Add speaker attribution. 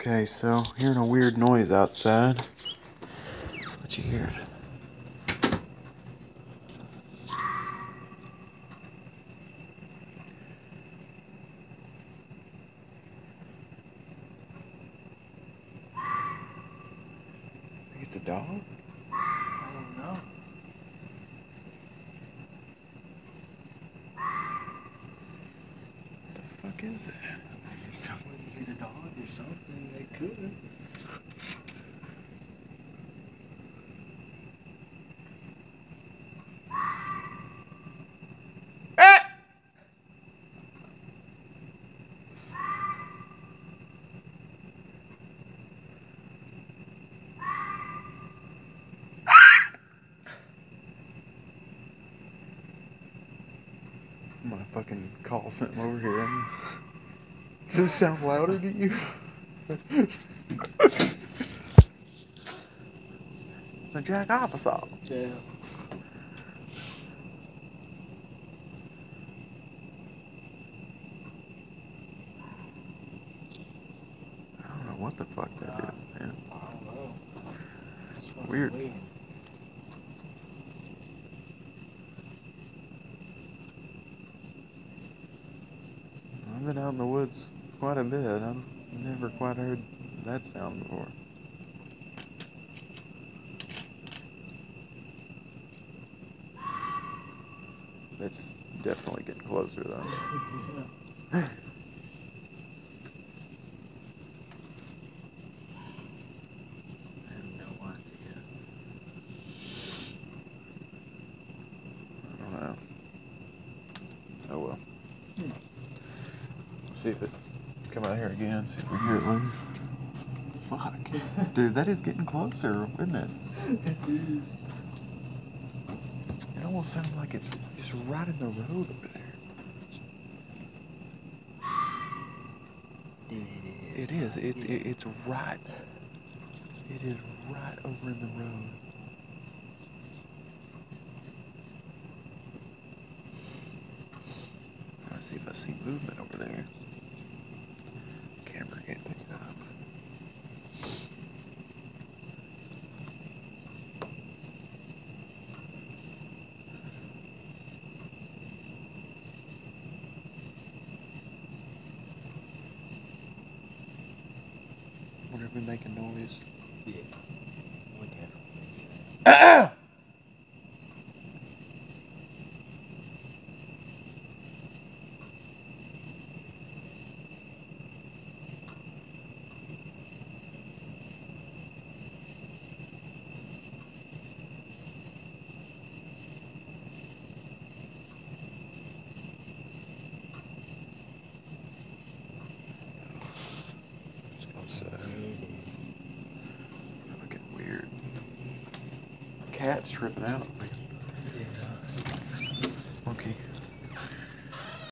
Speaker 1: Okay, so hearing a weird noise outside. What you hear? Think it's a dog?
Speaker 2: I don't know.
Speaker 1: What the fuck is that?
Speaker 2: Maybe somebody hit a dog or something. They could.
Speaker 1: I'm gonna fucking call something over here. Does this sound louder to you? The jack off us all.
Speaker 2: Yeah.
Speaker 1: I don't know what the fuck that is, man.
Speaker 2: I don't know. It's
Speaker 1: Weird. I've been out in the woods quite a bit. I've never quite heard that sound before. It's definitely getting closer though.
Speaker 2: Yeah. I have no idea.
Speaker 1: I don't know. Oh well. See if it come out here again. See if we hear it later. Fuck, dude, that is getting closer, isn't it? It almost sounds like it's just right in the road over there.
Speaker 2: Dude,
Speaker 1: It is. It's right. It is right over in the road. Let's see if I see movement over there. Camera can't pick it up. Wonder if we make a noise.
Speaker 2: Yeah. We definitely.
Speaker 1: Fucking weird. Cat's tripping out.